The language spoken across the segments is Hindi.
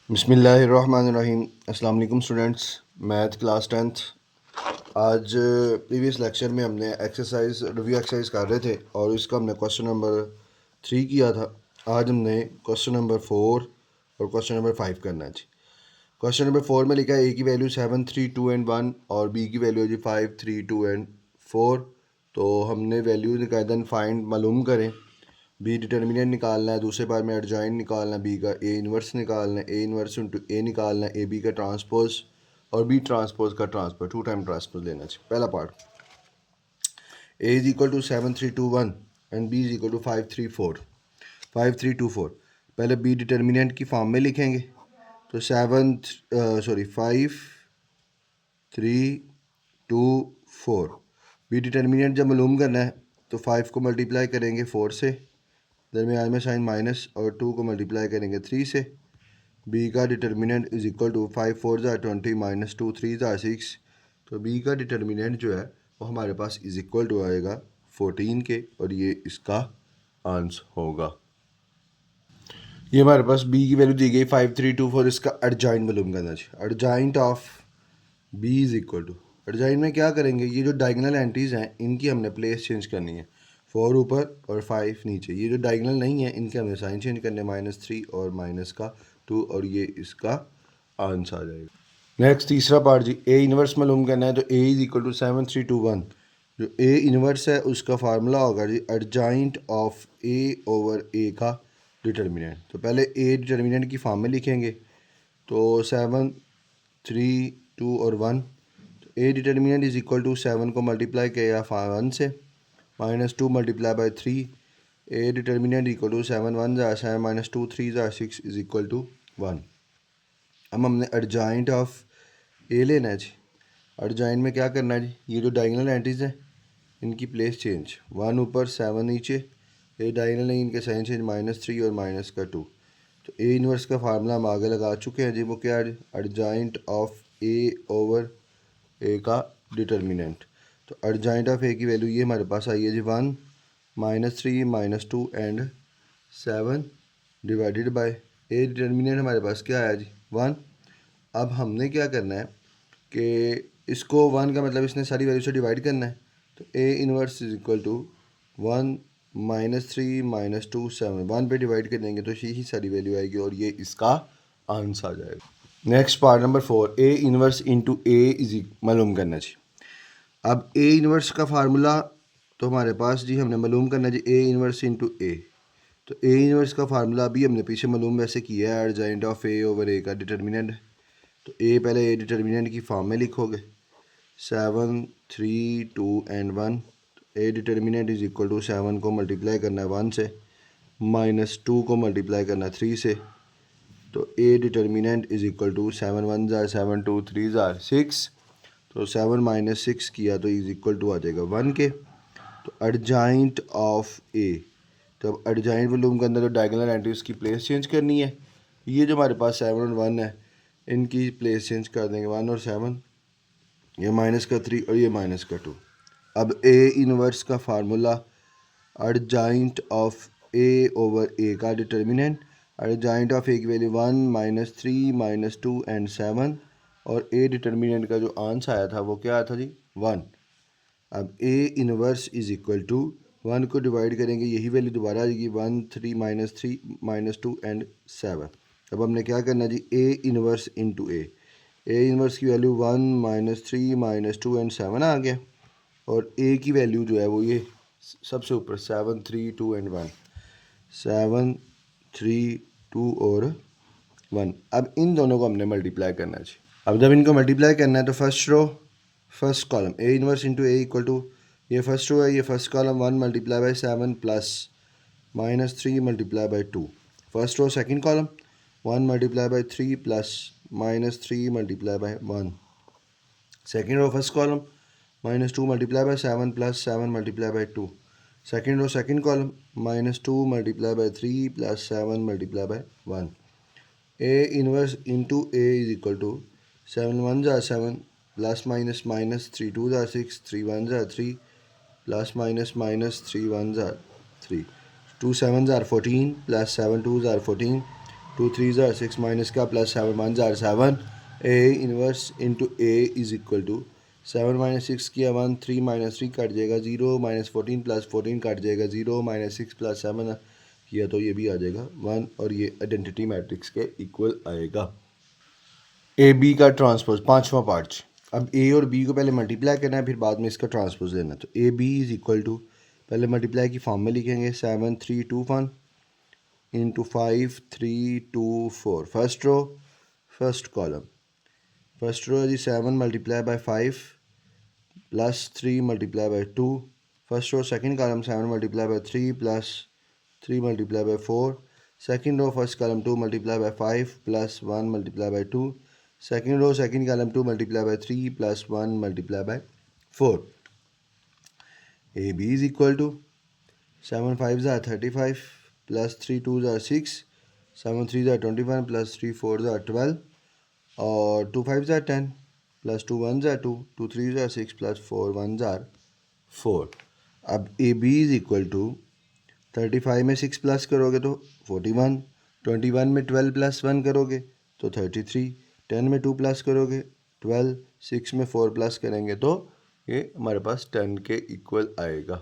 बिस्मिल्लाहिर्रहमानिर्रहीम। अस्सलाम वालेकुम स्टूडेंट्स। Math class 10th। आज प्रीवियस लेक्चर में हमने रिव्यू एक्सरसाइज कर रहे थे और इसका हमने क्वेश्चन नंबर 3 किया था। आज हमने क्वेश्चन नंबर 4 और क्वेश्चन नंबर 5 करना है जी। क्वेश्चन नंबर 4 में लिखा है ए की वैल्यू 7, 3, 2 एंड 1 और बी की वैल्यू है जी 5, 3, 2 एंड 4। तो हमने वैल्यू निकाल फाइंड मालूम करें। बी डिटर्मिनेंट निकालना है, दूसरे बार में एडजॉइंट निकालना है, बी का ए इन्वर्स निकालना है, ए इन्वर्स इंटू ए निकालना है, ए बी का ट्रांसपोज और बी ट्रांसपोज का ट्रांसपोज 2 टाइम ट्रांसपोज लेना चाहिए। पहला part, A is equal to 7, 3, 2, 1 and B is equal to 5, 3, 4। 5, 3, 2, 4 पहले बी डिटर्मिनेंट की फॉर्म में लिखेंगे। तो 5, 3, 2, 4। बी डिटर्मिनेंट जब मालूम करना है तो 5 को मल्टीप्लाई करेंगे 4 से, दरमियान में साइन माइनस, और 2 को मल्टीप्लाई करेंगे 3 से। बी का डिटर्मिनेंट इज इक्वल टू 5 4 ज़ा 20 माइनस 2 3 ज़ा 6। तो बी का डिटर्मिनेंट जो है वो हमारे पास इज इक्वल टू आएगा 14 के, और ये इसका आंसर होगा। ये हमारे पास बी की वैल्यू दी गई 5 3 2 4। इसका एडजॉइंट मालूम करना चाहिए। Adjoint of B is equal to, adjoint में क्या करेंगे, ये जो डायगोनल एंट्रीज हैं इनकी हमने प्लेस चेंज करनी है। 4 ऊपर और 5 नीचे। ये जो डायगोनल नहीं है इनके हमने साइन चेंज करने, -3 और माइनस का 2, और ये इसका आंसर आ जाएगा। नेक्स्ट तीसरा पार्ट जी, ए इन्वर्स मालूम करना है। तो ए इज इक्वल टू 7 3 2 1। जो ए इन्वर्स है उसका फार्मूला होगा जी adjoint of A over A का डिटर्मिनेंट। तो पहले ए डिटर्मिनेंट की फॉर्म में लिखेंगे। तो 7, 3, 2 और 1। तो A determinant is equal to 7 को मल्टीप्लाई किया 1 से, -2 multiply by 3। A determinant equal to 7 1 ज़ा 7 -2 3 ज़ा 6 इज इक्वल टू 1। अब हमने एडजॉइंट ऑफ ए लेना है जी। एडजॉइंट में क्या करना है जी, ये जो डायगोनल एंट्रीज हैं इनकी प्लेस चेंज, 1 ऊपर 7 नीचे। ये डायगोनल नहीं, इनके साइन चेंज -3 और माइनस का 2। तो ए इन्वर्स का फार्मूला हम आगे लगा चुके हैं जी। वो क्या है, adjoint of A over A का डिटर्मिनेंट। तो एडजॉइंट ऑफ ए की वैल्यू ये हमारे पास आई है जी 1, -3 -2 and 7 divided by A determinant हमारे पास क्या आया जी 1। अब हमने क्या करना है कि इसको 1 का मतलब इसने सारी वैल्यू से डिवाइड करना है। तो A inverse is equal to 1 -3 -2 7, 1 पे डिवाइड कर देंगे तो यही सारी वैल्यू आएगी और ये इसका आंसर आ जाएगा। Next part number 4, A inverse into A is मालूम करना चाहिए। अब ए इनवर्स का फार्मूला तो हमारे पास जी हमने मालूम करना जी ए इनवर्स इंटू ए। तो ए इनवर्स का फार्मूला अभी हमने पीछे मालूम वैसे किया है, adjoint of A over A का डिटर्मिनेंट। तो ए पहले ए डिटर्मिनेंट की फॉर्म में लिखोगे, 7 3 2 and 1। A determinant is equal to 7 को मल्टीप्लाई करना है 1 से, -2 को मल्टीप्लाई करना है 3 से। तो A determinant is equal to 7 1 ज़ार 7 2 3 ज़ार 6। तो 7 -6 किया तो इज इक्वल टू आ जाएगा 1 के। तो एडजॉइंट ऑफ ए, तो अब एडजॉइंट वॉल्यूम के अंदर जो डायगोनल एंट्रीज की प्लेस चेंज करनी है। ये जो हमारे पास 7 और 1 है इनकी प्लेस चेंज कर देंगे, 1 और 7, ये माइनस का 3 और ये माइनस का 2। अब ए इनवर्स का formula adjoint of A over A का डिटर्मिनेंट। एडजॉइंट ऑफ ए की वैल्यू 1 -3 -2 एंड 7, और ए डिटर्मिनेंट का जो आंसर आया था वो क्या आया था जी 1। अब A inverse is equal to 1 को डिवाइड करेंगे, यही वैल्यू दोबारा आ जाएगी 1 3 -2 एंड 7। अब हमने क्या करना जी A inverse into A inverse की वैल्यू 1 -3 -2 एंड 7 आ गया, और ए की वैल्यू जो है वो ये सबसे ऊपर 7 3 2 एंड 1, 7 3 2 और 1। अब इन दोनों को हमने मल्टीप्लाई करना है। अब जब इनको मल्टीप्लाई करना है तो first row first column A inverse into A equal to, ये फर्स्ट रो है, ये first column 1 multiply by 7 plus -3 multiply by 2। First row second column 1 multiply by 3 plus -3 multiply by 1। Second row first column -2 multiply by 7 plus 7 multiply by 2। Second row second column -2 multiply by 3 plus 7 multiply by 1। A inverse into A is equal to 7 1 ज़ा 7 प्लस माइनस 3 2 ज़ा 6 3 1 ज़ा 3 प्लस माइनस 3 1 ज़ा 3, 2 7 ज़ार 14 प्लस 7 2 ज़ार 14 2 3 ज़ार 6 माइनस का प्लस 7 1 ज़ार 7 A inverse into A is equal to 7 minus 6 किया 1 3 माइनस 3 कट जाएगा 0 माइनस 14 प्लस 14 कट जाएगा 0 माइनस 6 प्लस 7 किया तो ये भी आ जाएगा 1 और ये आइडेंटिटी मैट्रिक्स के इक्वल आएगा। ए बी का ट्रांसपोज पांचवा पार्ट। अब ए और बी को पहले मल्टीप्लाई करना है फिर बाद में इसका ट्रांसपोज लेना है। तो A B is equal to पहले मल्टीप्लाई की फॉर्म में लिखेंगे 7 3 2 1 into 5 3 2 4 first row first column. First row है जी 7 multiply by 5 plus 3 multiply by 2। First row second column 7 multiply by 3 plus 3 multiply by 4। Second row first column 2 multiply by 5 plus 1 multiply by 2। Second row second column 2 multiply by 3 plus 1 multiply by 4। A B is equal to 7 5 ज़ार 35 प्लस 3 2 ज़ार 6 7 3 ज़ार 21 प्लस 3 4 ज़ार 12 और 2 5 ज़ार 10 प्लस 2 1 ज़ार 2 2 3 ज़ार 6 प्लस 4 1 ज़ार 4। अब A B is equal to 35 में 6 प्लस करोगे तो 41 21 में 12 प्लस 1 करोगे तो 33 10 में 2 प्लस करोगे 12 6 में 4 प्लस करेंगे तो ये हमारे पास 10 के इक्वल आएगा।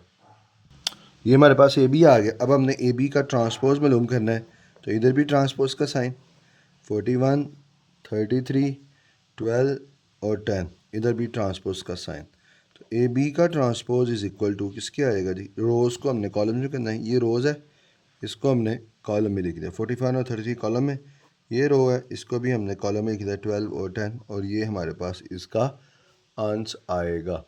ये हमारे पास ए बी आ गया। अब हमने ए बी का ट्रांसपोज मालूम करना है तो इधर भी ट्रांसपोज का साइन 41 33 12 और 10 इधर भी ट्रांसपोज का साइन। तो ए बी का ट्रांसपोज इज इक्वल टू किसके आएगा जी, रोज़ को हमने कॉलम में करना है। ये रोज़ है इसको हमने कॉलम में लिख दिया 41 और 33 कॉलम में, ये रो है इसको भी हमने कॉलम में लिख दिया 12 और 10 और ये हमारे पास इसका आंसर आएगा।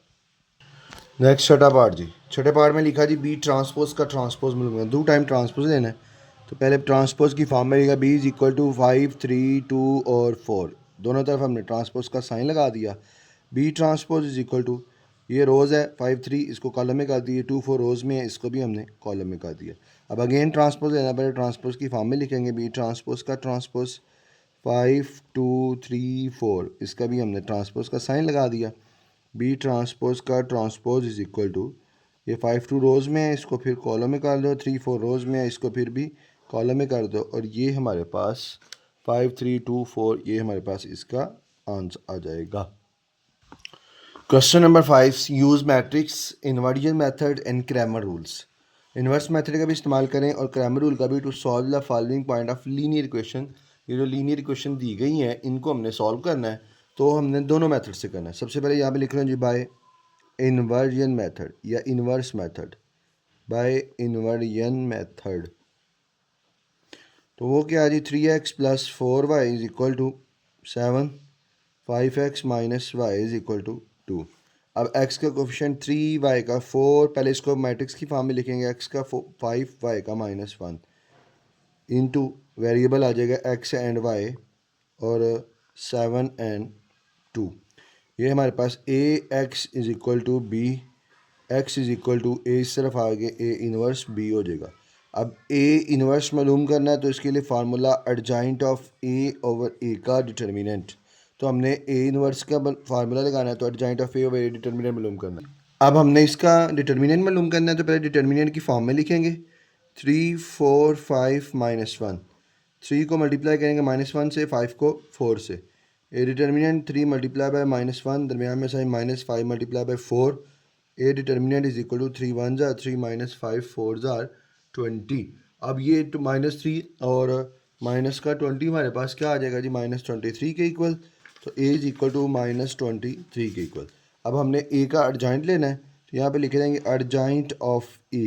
नेक्स्ट छठा पार्ट जी। छठे पार्ट में लिखा जी बी ट्रांसपोज का ट्रांसपोज मिलूंगा 2 टाइम ट्रांसपोज लेना है। तो पहले ट्रांसपोज की फॉर्म में लिखा बी इज इक्वल टू 5 3 2 और 4 दोनों तरफ हमने ट्रांसपोज का साइन लगा दिया। B transpose is equal to ये रोज़ है 5 3 इसको कॉलम में कर दिए 2 4 रोज़ में है इसको भी हमने कॉलम में कर दिया। अब अगेन ट्रांसपोज लेना, पहले ट्रांसपोज की फॉर्म में लिखेंगे बी ट्रांसपोज का ट्रांसपोज 5 2 3 4 इसका भी हमने ट्रांसपोज का साइन लगा दिया। बी ट्रांसपोज का ट्रांसपोज इज इक्वल टू ये 5 2 रोज़ में है इसको फिर कॉलम में कर दो, 3 4 रोज़ में है इसको फिर भी कॉलम में कर दो और ये हमारे पास 5 3 2 4 ये हमारे पास इसका आंसर आ जाएगा। Question number 5 use matrix inversion method and Cramer rules. Inverse method का भी इस्तेमाल करें और क्रैमर रूल का भी to solve the following point of linear equation. ये जो लीनियर इक्वेशन दी गई हैं इनको हमने सॉल्व करना है तो हमने दोनों मेथड से करना है। सबसे पहले यहाँ पे लिख रहे हैं जी बाय इन्वर्जन मेथड या inverse method, by inversion method. तो वो क्या है जी 3x plus 4y is equal to 7 5x minus y is equal to 2। अब x का कोफिशिएंट 3 y का 4, पहले इसको मैट्रिक्स की फॉर्म में लिखेंगे x का 5 y का माइनस 1 इंटू वेरिएबल आ जाएगा x एंड y और 7 एंड 2। ये हमारे पास A X is equal to B X is equal to A इस तरफ आगे ए इनवर्स बी हो जाएगा। अब ए इनवर्स मालूम करना है तो इसके लिए formula adjoint of A over A का डिटर्मिनेंट। तो हमने ए इनवर्स का फार्मूला लगाना है तो adjoint of A over A determinant मालूम करना है। अब हमने इसका डिटर्मिनेंट मालूम करना है तो पहले डिटर्मिनेंट की फॉर्म में लिखेंगे 3 4 5 माइनस 1। 3 को मल्टीप्लाई करेंगे -1 से, 5 को 4 से। ए डिटर्मिनेंट 3 मल्टीप्लाई बाय -1 दरमियान में sign -5 multiply by 4। A determinant is equal to 3 1 ज़ार 3 -5 4 ज़ार 20। अब ये -3 और माइनस का 20 हमारे पास क्या आ जाएगा जी -23 के इक्वल। तो ए इज इक्वल टू -23 के इक्वल। अब हमने ए का एडजॉइंट लेना है तो यहाँ पे लिखे देंगे एडजॉइंट ऑफ ए।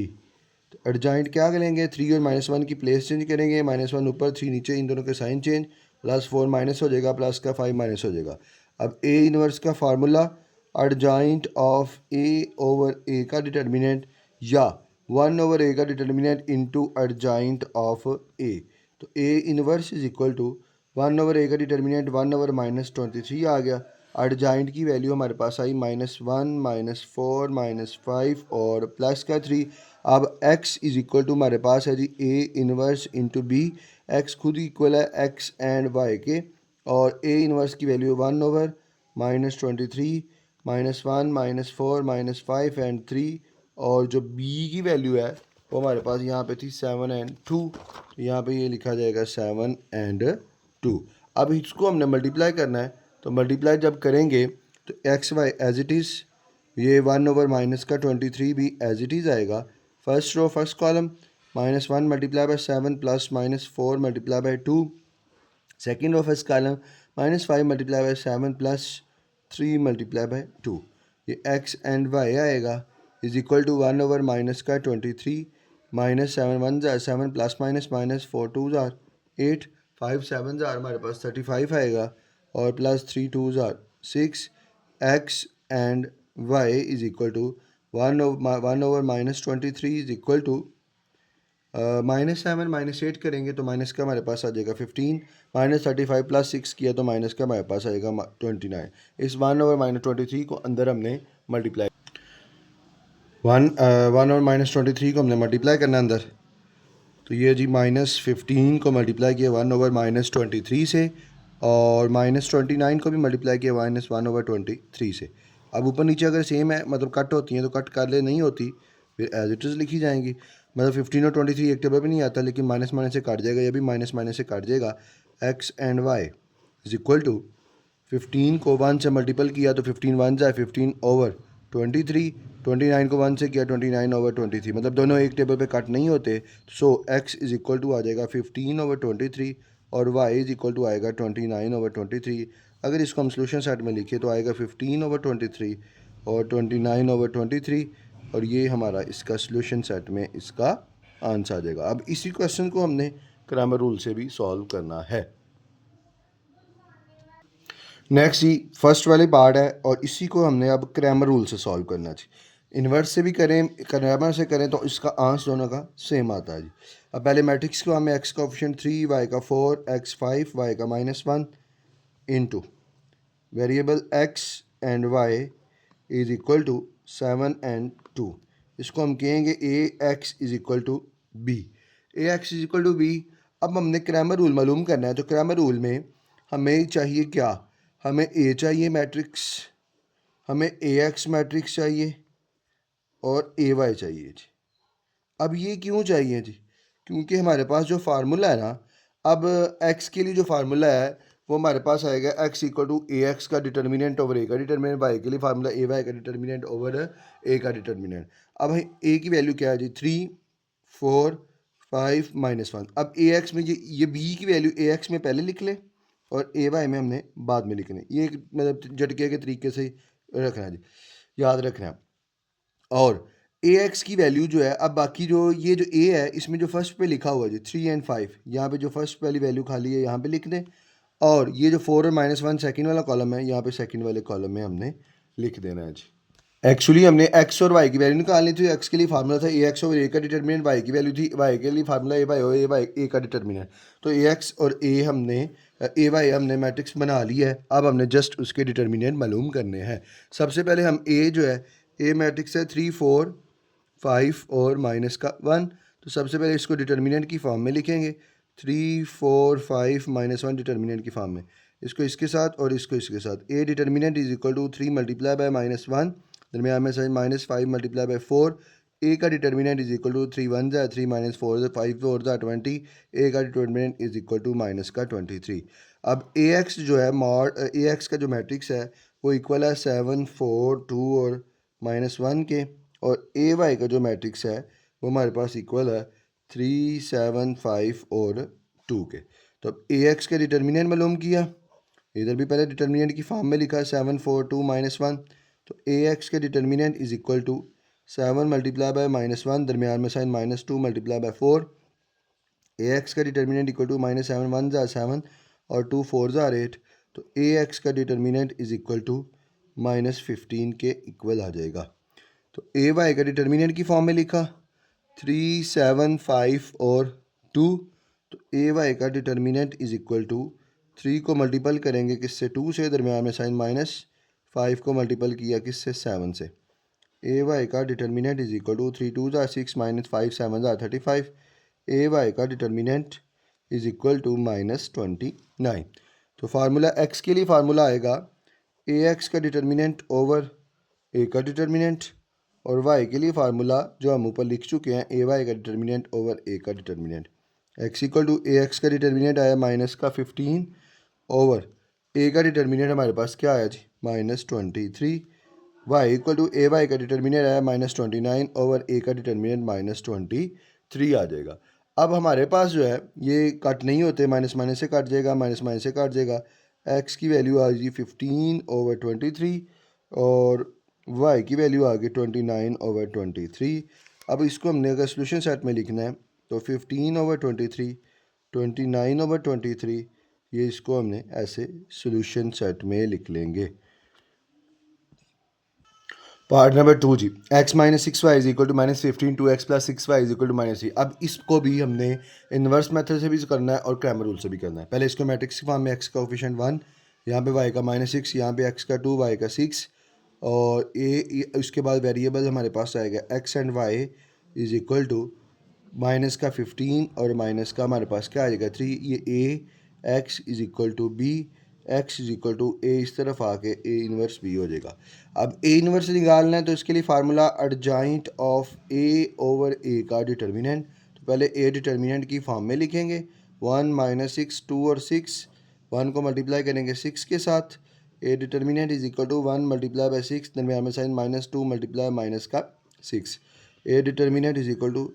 तो एडजॉइंट क्या करेंगे 3 और -1 की प्लेस चेंज करेंगे, -1 ऊपर 3 नीचे, इन दोनों के साइन चेंज, +4 माइनस हो जाएगा, प्लस का 5 माइनस हो जाएगा। अब ए इनवर्स का formula adjoint of A over A का डिटर्मिनेंट या 1 ओवर ए का determinant into adjoint of A. तो A inverse is equal to 1 over A का डिटर्मिनेंट 1 ओवर -23 आ गया। एडजॉइंट की वैल्यू हमारे पास आई -1 -4 -5 और प्लस का 3। अब x इज इक्वल टू हमारे पास है जी A inverse into B. X खुद इक्वल है x एंड y के और ए इनवर्स की वैल्यू 1 ओवर -23 -1 -4 -5 एंड 3 और जो b की वैल्यू है वो हमारे पास यहाँ पे थी 7 and 2, यहाँ पे ये लिखा जाएगा 7 and 2। अब इसको हमने मल्टीप्लाई करना है, तो मल्टीप्लाई जब करेंगे तो x y as it is, ये 1/- का 23 भी एज इट इज़ आएगा। First row first column -1 multiply by 7 plus -4 multiply by 2। Second row first column -5 multiply by 7 plus 3 multiply by 2। ये एक्स एंड वाई आएगा इज इक्वल टू 1/- का 23 -7 1 जार 7 प्लस -4 2 जार 8 5 7 जार हमारे पास 35 आएगा और प्लस 3 2 जार 6। X and y is equal to 1/- is equal to -7 -8 करेंगे तो माइनस का हमारे पास आ जाएगा 15, -35 प्लस 6 किया तो माइनस का हमारे पास आएगा 29। इस 1/-23 को अंदर हमने मल्टीप्लाई 1/-23 को हमने मल्टीप्लाई करना अंदर, तो ये जी -15 को मल्टीप्लाई किया 1/-23 से और -29 को भी मल्टीप्लाई किया -1/23 से। अब ऊपर नीचे अगर सेम है मतलब कट होती हैं तो कट कर ले, नहीं होती फिर एज इट इज़ लिखी जाएंगी। मतलब 15 और 23 एक टेबल पे नहीं आता, लेकिन माइनस माइनस से काट जाएगा, या भी माइनस माइनस से काट जाएगा। X and y is equal to 15 को 1 से मल्टीपल किया तो 15 1 जाए 15/23, 29 को 1 से किया 29/23, मतलब दोनों एक टेबल पे कट नहीं होते। सो एक्स इज इक्वल टू आ जाएगा 15/23 और वाई इज इक्वल टू आएगा 29/23। अगर इसको हम सोल्यूशन सेट में लिखे तो आएगा 15/23 और 29/23, और ये हमारा इसका सोल्यूशन सेट में इसका आंसर आ जाएगा। अब इसी क्वेश्चन को हमने ग्रामर रूल से भी सॉल्व करना है। नेक्स्ट जी फर्स्ट वाली पार्ट है और इसी को हमने अब क्रैमर रूल से सॉल्व करना चाहिए। इन्वर्स से भी करें क्रैमर से करें तो इसका आंसर दोनों का सेम आता है जी। अब पहले मैट्रिक्स को हमें एक्स का ऑप्शन 3, वाई का 4, एक्स 5, वाई का -1 into variable x and y is equal to 7 and 2। इसको हम कहेंगे A X is equal to B. A X is equal to B. अब हमने क्रैमर रूल मालूम करना है, तो क्रैमर रूल में हमें चाहिए क्या, हमें ए चाहिए मैट्रिक्स, हमें ए एक्स मैट्रिक्स चाहिए और ए वाई चाहिए जी। अब ये क्यों चाहिए जी, क्योंकि हमारे पास जो फार्मूला है ना, अब एक्स के लिए जो फार्मूला है वो हमारे पास आएगा x equal to A x का डिटर्मिनेंट ओवर ए का डिटर्मिनेंट, वाई के लिए फार्मूला ए वाई का डिटर्मिनेंट ओवर ए का डिटर्मिनेंट। अब ए की वैल्यू क्या है जी 3 4 5 -1। अब ए एक्स में ये बी की वैल्यू ए एक्स में पहले लिख लें और ए वाई में हमने बाद में लिखना है। ये एक मतलब झटके के तरीके से रखना है जी, याद रखना है। और ए एक्स की वैल्यू जो है, अब बाकी जो ये जो ए है इसमें जो फर्स्ट पे लिखा हुआ है जी 3 and 5, यहाँ पे जो फर्स्ट वाली वैल्यू खाली है यहाँ पे लिख दें, और ये जो 4 और -1 सेकंड वाला कॉलम है यहाँ पे सेकंड वाले कॉलम में हमने लिख देना है जी। एक्चुअली हमने एक्स और वाई की वैल्यू निकालनी थी। एक्स के लिए फार्मूला था ए एक्स और ए का डिटर्मिनेंट, वाई की वैल्यू थी वाई के लिए फार्मूला ए वाई और ए का डिटर्मिनेंट। तो ए एक्स और ए वाई हमने मैट्रिक्स बना लिया है। अब हमने जस्ट उसके डिटर्मिनेंट मालूम करने हैं। सबसे पहले हम ए जो है, ए मैट्रिक्स है 3 4 5 और -1, तो सबसे पहले इसको डिटर्मिनेंट की फॉर्म में लिखेंगे। 3 4 5 -1 डिटर्मिनेंट की फॉर्म में, इसको इसके साथ और इसको इसके साथ। A determinant is equal to 3 multiply by -1, दरमियान में साइन -5 मल्टीप्लाई बाय 4। ए का डिटर्मिनेंट इज इक्वल टू 3 1 जा 3 -4 5 4 जा 20। ए का determinant is equal to minus का 23। अब ए एक्स जो है मॉड ए एक्स का जो मैट्रिक्स है वो इक्वल है 7 4 2 और -1 के, और ए वाई का जो मैट्रिक्स है वो हमारे पास इक्वल है 3 7 5 और 2 के। तो अब ए एक्स का डिटर्मिनेंट मालूम किया, इधर भी पहले डिटर्मिनेंट की फॉर्म में लिखा है 7 4 2 -1। तो ए एक्स के determinant is equal to 7 multiply by -1, दरमियान में sign -2 multiply by 4। A x का डिटर्मिनेंट इक्वल टू -7 1 जा 7 और 2 4 जा 8। तो ए एक्स का डिटर्मिनेंट इज इक्वल टू -15 के इक्वल आ जाएगा। तो ए वाई का डिटर्मिनेंट की फॉर्म में लिखा 3 7 5 और 2। तो ए वाई का डिटर्मिनेंट इज इक्वल टू 3 को मल्टीपल करेंगे किससे 2 से, दरमियान में साइन -5 को मल्टीपल किया किससे 7 से। ए वाई का डिटर्मिनेंट इज इक्वल टू 3 2 जा 6 -5 7 जा 35। ए वाई का डिटर्मिनेंट इज इक्वल टू -29। तो फार्मूला एक्स के लिए फार्मूला आएगा ए एक्स का डिटर्मिनेंट ओवर ए का डिटर्मिनेंट, और वाई के लिए फार्मूला जो हम ऊपर लिख चुके हैं, ए वाई का डिटर्मिनेंट ओवर ए का determinant. X equal to A x का डिटर्मिनेंट आया माइनस का 15 ओवर ए का डिटर्मिनेंट हमारे पास क्या आया जी, -23। Y equal to A y का डिटर्मिनेंट आया -29 ओवर ए का डिटर्मिनेंट -23 आ जाएगा। अब हमारे पास जो है ये कट नहीं होते, माइनस माइनस से कट जाएगा, माइनस माइनस से कट जाएगा। एक्स की वैल्यू आ गई 15 ओवर 23 और वाई की वैल्यू आ गई 29 ओवर 23। अब इसको हमने अगर सोल्यूशन सेट में लिखना है तो 15 ओवर 23, 29 ओवर 23, ये इसको हमने ऐसे सोल्यूशन सेट में लिख लेंगे। पार्ट नंबर 2 जी, x minus 6y is equal to -15 2x plus 6y is equal to -3। अब इसको भी हमने इन्वर्स मेथड से भी करना है और क्रैमर रूल से भी करना है। पहले इसको मैट्रिक्स फॉर्म में x का कोफिशिएंट 1, यहाँ पे y का -6, यहाँ पे x का 2, y का 6 और उसके बाद वेरिएबल हमारे पास आएगा x and y is equal to minus का 15 और माइनस का हमारे पास क्या आएगा 3। ये a x is equal to b, x is equal to a, इस तरफ आके a इन्वर्स b हो जाएगा। अब a इन्वर्स निकालना है तो इसके लिए formula adjoint of a over a का डिटर्मिनेंट। तो पहले a डिटर्मिनेंट की फॉर्म में लिखेंगे 1 -6 2 और 6, 1 को मल्टीप्लाई करेंगे 6 के साथ। a determinant is equal to 1 multiply by 6, दरमियान में साइन -2 मल्टीप्लाई माइनस का 6। a determinant is equal to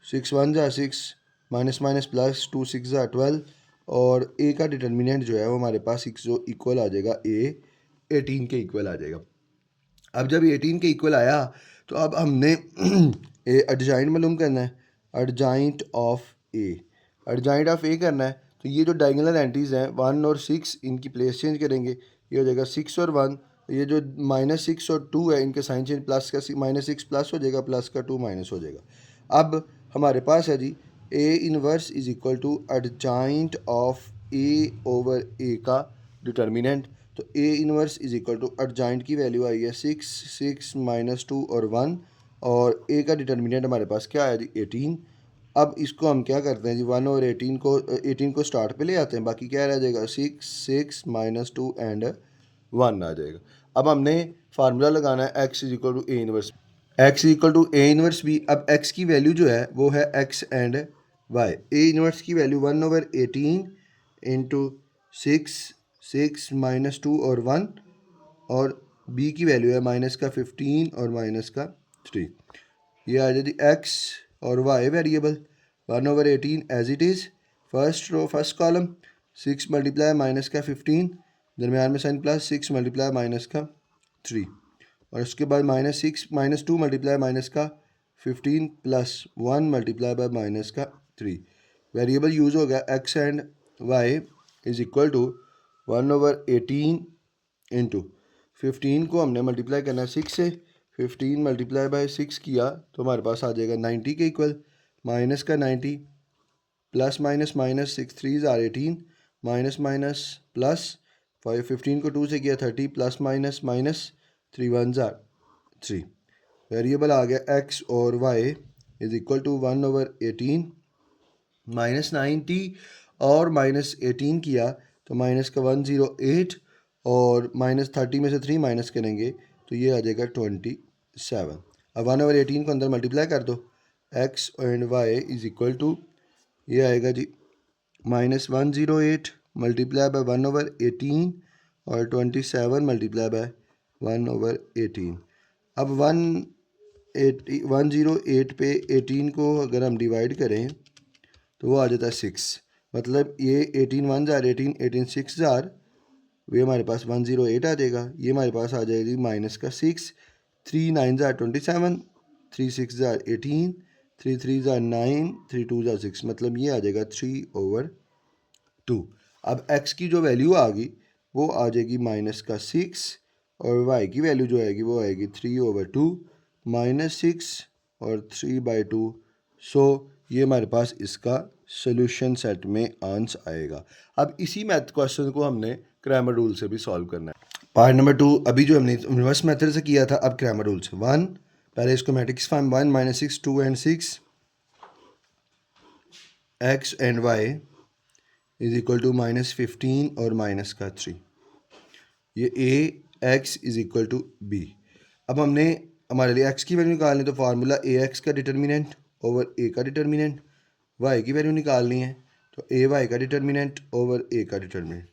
6 1 जा 6, माइनस माइनस प्लस 2 6 जा 12 और a का डिटर्मिनेंट जो है वो हमारे पास 6 जो इक्वल आ जाएगा a 18 के इक्वल आ जाएगा। अब जब 18 के इक्वल आया तो अब हमने एडजॉइंट मालूम करना है, adjoint of A, adjoint of A करना है। तो ये जो डायगोनल एंटीज हैं 1 और 6, इनकी प्लेस चेंज करेंगे, ये हो जाएगा 6 और 1। ये जो -6 और 2 है इनके साइन चेंज, प्लस का -6 प्लस हो जाएगा, प्लस का 2 माइनस हो जाएगा। अब हमारे पास है जी A inverse is equal to adjoint of A over A का डिटर्मिनेंट। तो A inverse is equal to adjoint की वैल्यू आई है 6 6 -2 और 1 और ए का डिटर्मिनेंट हमारे पास क्या आया जी 18। अब इसको हम क्या करते हैं जी 1 और 18 को स्टार्ट पे ले आते हैं, बाकी क्या रह जाएगा 6 6 -2 एंड 1 आ जाएगा। अब हमने फार्मूला लगाना है x is equal to A inverse, x is equal to A inverse B. अब x की वैल्यू जो है वो है x and y। A inverse की वैल्यू 1 ओवर 18 इंटू 6 6 -2 और 1 और b की वैल्यू है माइनस का 15 और माइनस का 3। ये आ जाती x और y variable 1 over 18 as it is, first row first column 6 multiply minus का 15, दरमियान में साइन प्लस 6 मल्टीप्लाई माइनस का 3 और उसके बाद -2 मल्टीप्लाई माइनस का 15 प्लस 1 मल्टीप्लाई बाय माइनस का 3। वेरिएबल यूज़ हो गया x and y is equal to 1 over 18 into 15 को हमने मल्टीप्लाई करना है 6 से, 15 मल्टीप्लाई बाय 6 किया तो हमारे पास आ जाएगा 90 के इक्वल, माइनस का 90 plus minus minus 6 3 are 18 minus minus plus 15 को 2 से किया 30 प्लस माइनस माइनस 3 1 जार 3। वेरिएबल आ गया x और y is equal to 1 over 18 -90 और -18 किया तो माइनस का 108 और -30 में से 3 माइनस करेंगे तो ये आ जाएगा 27। अब 1 ओवर 18 को अंदर मल्टीप्लाई कर दो, x and y is equal to ये आएगा जी -108 मल्टीप्लाई बाय 1 ओवर 18 और 27 मल्टीप्लाई बाय 1 ओवर 18। अब 108 पे 18 को अगर हम डिवाइड करें तो वो आ जाता है 6, मतलब ये 18 1 जार 18 18 6 जार वे हमारे पास 108 आ जाएगा। ये हमारे पास आ जाएगी माइनस का 6, 3 9 जार 27, 3 6 जार 18, 3 3 जार 9, 3 2 जार 6, मतलब ये आ जाएगा 3 ओवर 2। अब x की जो वैल्यू आ गई वो आ जाएगी माइनस का 6 और y की वैल्यू जो आएगी वो आएगी 3 ओवर 2 -6 और 3 बाई 2। सो ये हमारे पास इसका सोल्यूशन सेट में आंसर आएगा। अब इसी मैथ क्वेश्चन को हमने क्रैमर रूल से भी सॉल्व करना है। पार्ट नंबर 2 अभी जो हमने इन्वर्स मेथड से किया था, अब क्रैमर रूल से 1, पहले इसको matrix form 1 -6 2 and 6 x and y is equal to -15 और माइनस का 3, ये a x is equal to b। अब हमने हमारे लिए एक्स की वैल्यू निकालनी है तो फार्मूला ए एक्स का डिटर्मिनेंट ओवर ए का डिटर्मिनेंट, वाई की वैल्यू निकालनी है तो ए वाई का डिटर्मिनेंट ओवर ए का डिटर्मिनेंट।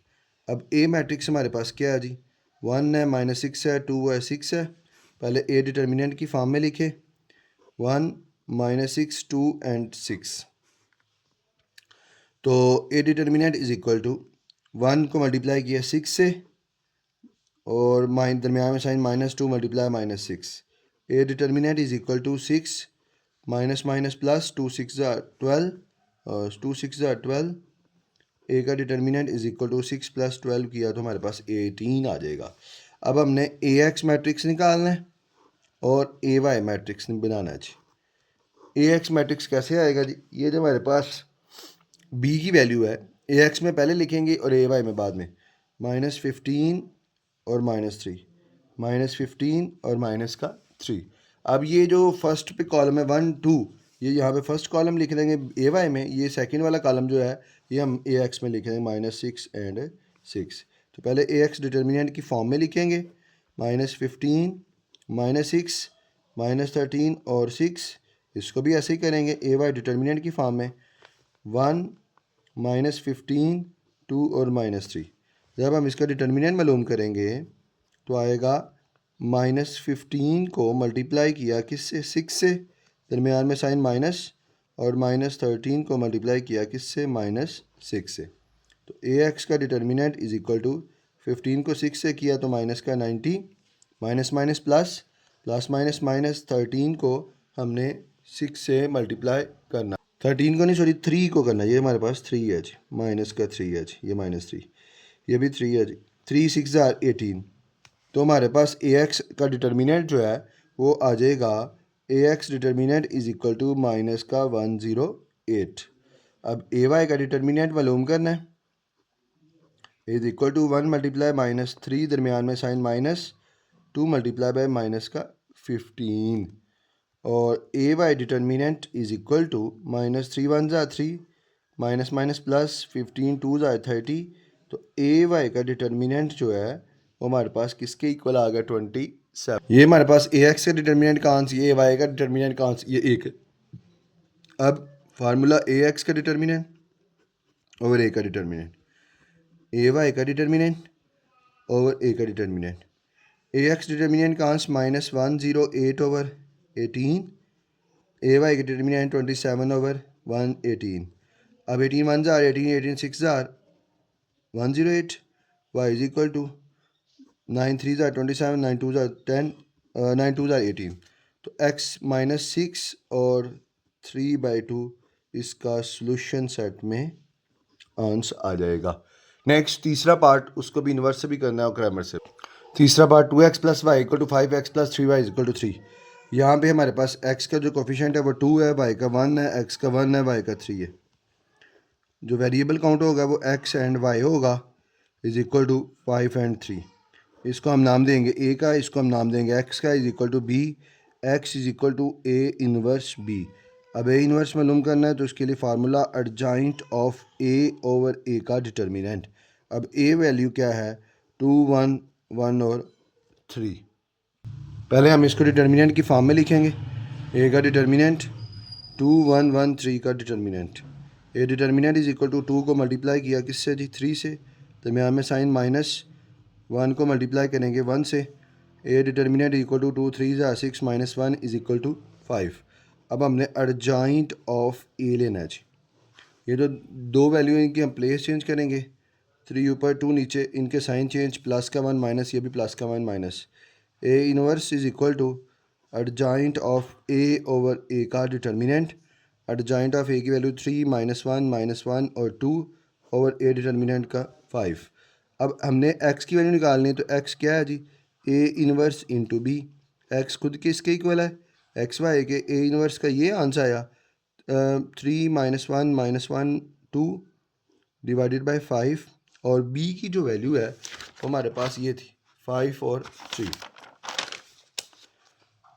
अब ए मैट्रिक्स हमारे पास क्या है जी, 1 है, -6 है, 2 है, 6 है। पहले ए डिटर्मिनेंट की फॉर्म में लिखे 1 -6 2 एंड 6। तो A determinant is equal to 1 को मल्टीप्लाई किया 6 से और दरमियान में sign -2 multiply -6। A determinant is equal to 6 minus minus plus 2 6 12 और 2 6 12। ए का डिटर्मिनेंट इज इक्वल टू 6 + 12 किया तो हमारे पास 18 आ जाएगा। अब हमने ए एक्स मैट्रिक्स निकालना है और ए वाई मैट्रिक्स बनाना है जी। ए एक्स मैट्रिक्स कैसे आएगा जी, ये जो हमारे पास बी की वैल्यू है ए एक्स में पहले लिखेंगे और ए वाई में बाद में, -15 और -3, -15 और -3। अब ये जो फर्स्ट पे कॉलम है 1 2, ये यहाँ पे फर्स्ट कॉलम लिख देंगे ए वाई में, ये सेकंड वाला कॉलम जो है ये हम ए एक्स में लिख देंगे -6 एंड 6। तो पहले ए एक्स डिटर्मिनेंट की फॉर्म में लिखेंगे -15 -6 -13 और 6। इसको भी ऐसे ही करेंगे ए वाई डिटर्मिनेंट की फॉर्म में 1 -15 2 और -3। जब हम इसका डिटर्मिनेंट मालूम करेंगे तो आएगा -15 को मल्टीप्लाई किया किससे, 6 से, दरमियान में साइन माइनस, और -13 को मल्टीप्लाई किया किससे, -6 से। तो ए एक्स का डिटर्मिनेंट इज इक्वल टू 15 को 6 से किया तो माइनस का 90, minus minus plus, plus minus minus, 13 को हमने 6 से मल्टीप्लाई करना, 13 को नहीं सॉरी 3 को करना। ये हमारे पास 3 है जी, माइनस का 3 है जी, ये -3, ये भी 3 है जी, 3 6 18। तो हमारे पास ए एक्स का डिटर्मिनेंट जो है वो आ जाएगा, A x determinant is equal to minus का 108। अब ए वाई का डिटर्मिनेंट मालूम करना है, इज इक्वल टू 1 मल्टीप्लाई -3, दरमियान में sign minus, 2 multiply by minus का 15। और A y determinant is equal to -3 1 3, minus minus plus, 15 2 30। तो ए वाई का डिटर्मिनेंट जो है वो हमारे पास किसके इक्वल आ गया, 27। ये हमारे पास ए एक्स का डिटर्मिनेंट कौन सी, ए वाई का डिटर्मिनेंट कौन सी, ये एक। अब फार्मूला ए एक्स का डिटर्मिनेंट ओवर ए का डिटर्मिनेंट, ए वाई का डिटर्मिनेंट ओवर ए का डिटर्मिनेंट। ए एक्स डिटर्मिनेंट कौन सा, -108 ओवर 18, ए वाई का डिटर्मिनेंट 27 ओवर 118। अब 18 1 18, 18 6 108, y इज इक्वल टू 9 3 27, 9 2 10, 9 2 18। तो x -6 और 3/2 इसका सोल्यूशन सेट में आंसर आ जाएगा। नेक्स्ट तीसरा पार्ट, उसको भी इन्वर्स से भी करना है और ग्रामर से। तीसरा part 2x + y = 5x + 3y = 3। यहाँ पे हमारे पास x का जो कोफिशिएंट है वो 2 है, y का 1 है, x का 1 है, y का 3 है। जो वेरिएबल काउंट होगा वो x एंड y होगा, इज इक्वल टू 5 एंड 3। इसको हम नाम देंगे a का, इसको हम नाम देंगे x का, is equal to b, x is equal to a inverse b। अब a इनवर्स मालूम करना है तो उसके लिए formula adjoint of a over a का डिटर्मिनेंट। अब a वैल्यू क्या है, 2 1 1 और 3। पहले हम इसको डिटर्मिनेंट की फॉर्म में लिखेंगे, a का डिटर्मिनेंट 2 1 1 3 का determinant. A determinant is equal to 2 को मल्टीप्लाई किया किससे जी, 3 से, दरमियान में साइन माइनस, 1 को मल्टीप्लाई करेंगे 1 से। A determinant equal to 2 3 6 -1 is equal to 5। अब हमने एडजॉइंट ऑफ ए लेना है जी। ये जो दो वैल्यू इनकी हम प्लेस चेंज करेंगे, 3 ऊपर 2 नीचे, इनके साइन चेंज, प्लस का 1 माइनस, ये भी प्लस का 1 minus. A inverse is equal to adjoint of A over A का डिटर्मिनेंट। एडजॉइंट ऑफ ए की वैल्यू 3 -1 -1 और 2 ओवर ए डिटर्मिनेंट का 5। अब हमने x की वैल्यू निकालनी है तो x क्या है जी, A inverse into B. X खुद किसके इक्वल है, एक्स वाई के, ए इनवर्स का ये आंसर आया 3 -1 -1 2 डिवाइडेड बाय 5। और b की जो वैल्यू है वो हमारे पास ये थी 5 और 3,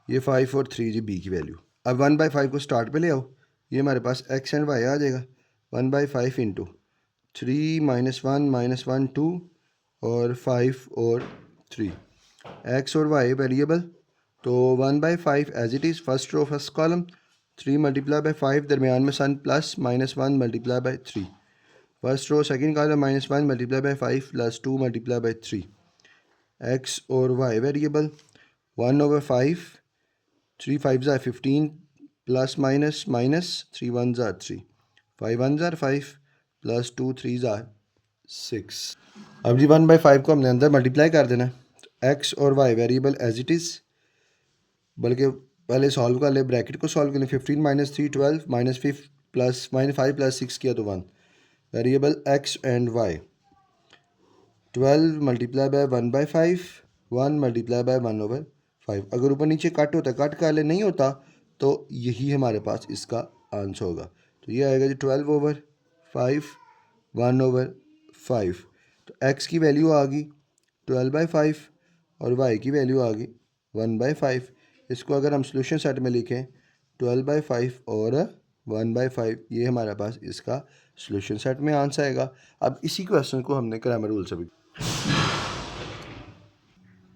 ये 5 और 3 जी b की वैल्यू। अब 1/5 को स्टार्ट पे ले आओ, ये हमारे पास x एंड y आ जाएगा, 1/5 इंटू 3 -1 -1 2 और 5 और 3। x और y वेरिएबल, तो 1/5 as it is, first row first column, 3 multiply by 5, दरमियान में sign plus -1 multiply by 3, first row second column -1 multiply by 5 + 2 multiply by 3, x और y variable 1/5, 3 5s are 15 plus minus minus 3 1s are 3, 5 1s are 5 प्लस 2 3s are 6। अब जी 1/5 को हमने अंदर मल्टीप्लाई कर देना है। एक्स और y variable as it is, बल्कि पहले सॉल्व कर ले, ब्रैकेट को सॉल्व कर ले। 15 - 3 12 -5 प्लस -5 + 6 किया तो 1, variable x and y 12 multiply by 1/5, 1 multiply by 1/5। अगर ऊपर नीचे कट होता कट कर ले, नहीं होता तो यही हमारे पास इसका आंसर होगा। तो ये आएगा जी 12/5 1/5। तो x की वैल्यू आ गई 12/5 और y की वैल्यू आ गई 1/5। इसको अगर हम सोल्यूशन सेट में लिखें 12/5 और 1/5, ये हमारे पास इसका सोल्यूशन सेट में आंसर आएगा। अब इसी क्वेश्चन को हमने क्रैमर रूल से भी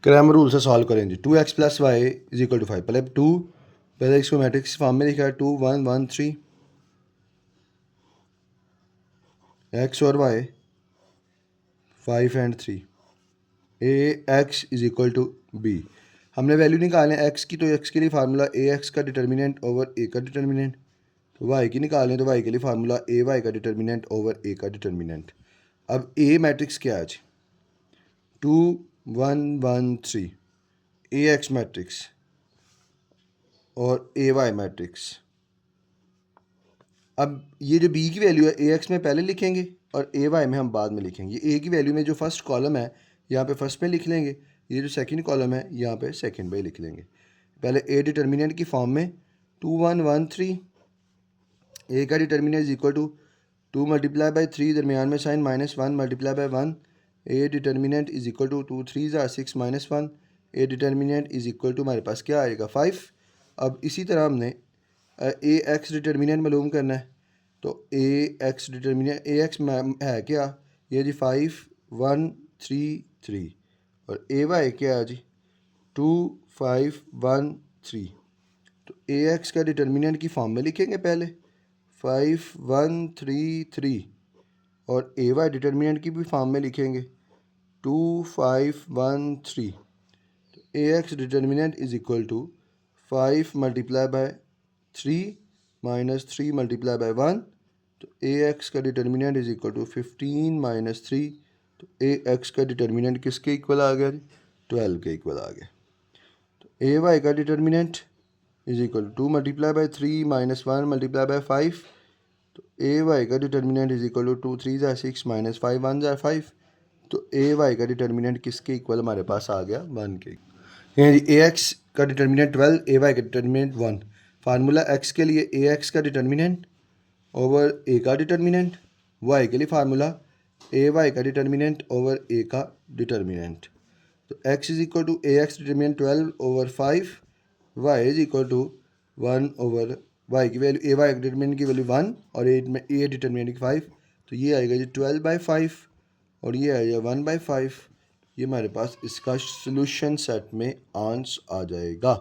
क्रैमर रूल से सॉल्व करेंगे। 2x + y = 5। पहले इसको मैट्रिक्स फॉर्म में लिखा है 2 1 1 3, x और y 5 and 3, ax = b। हमने वैल्यू निकालें x की, तो x के लिए फार्मूला ax का डिटर्मिनेंट ओवर a का डिटर्मिनेंट, तो y की निकालें तो y के लिए फार्मूला ay का डिटर्मिनेंट ओवर a का डिटर्मिनेंट। अब a मैट्रिक्स क्या है? 2 1 1 3 ax मैट्रिक्स और ay मैट्रिक्स। अब ये जो b की वैल्यू है ax में पहले लिखेंगे और ay में हम बाद में लिखेंगे। ये a की वैल्यू में जो फर्स्ट कॉलम है यहाँ पे फर्स्ट में लिख लेंगे, ये जो सेकंड कॉलम है यहाँ पे सेकंड में लिख लेंगे। पहले a डिटर्मिनेंट की फॉर्म में 2 1 1 3, a का determinant equal to 2 multiply by 3, दरमियान में sign -1 multiply by 1, a determinant is equal to 2 3s are 6 -1, a determinant is equal to हमारे पास क्या आएगा 5। अब इसी तरह हमने ए एक्स डिटर्मिनेंट मालूम करना है, तो A x determinant A x है क्या, ये जी 5 1 3 3 और ए वाई क्या है जी 2 5 1 3। तो ए एक्स का डिटर्मिनेंट की फॉर्म में लिखेंगे पहले 5 1 3 3 और ए वाई डिटर्मिनेंट की भी फॉर्म में लिखेंगे 2 5 1 3। तो A x determinant is equal to 5 multiply by 3 minus 3 multiply by 1, तो ए एक्स का डिटर्मिनेंट इज इक्वल टू 15 - 3। तो ए एक्स का डिटर्मिनेंट किसके इक्वल आ गया? 12 के इक्वल आ गया। तो ए वाई का determinant is equal to 2 multiply by 3 minus 1 multiply by 5, तो ए वाई का determinant is equal to 2 3s are 6 माइनस 5 1s are 5। तो ए वाई का डिटर्मिनेंट किसके इक्वल हमारे पास आ गया? 1 के। ए एक्स का डिटर्मिनेंट 12, ए वाई का डिटर्मिनेंट 1। फार्मूला एक्स के लिए ए एक्स का डिटर्मिनेंट ओवर ए का डिटर्मिनेंट, वाई के लिए फार्मूला ए वाई का डिटर्मिनेंट ओवर ए का डिटर्मिनेंट। तो x is equal to A x determinant 12/5, y is equal to 1 over Y की वैल्यू ए वाई डिटर्मिनेंट की वैल्यू 1 और ए डिटर्मिनेंट की 5। तो ये आएगा जी 12/5 और ये आएगा 1/5। ये हमारे पास इसका सॉल्यूशन सेट में आंसर आ जाएगा।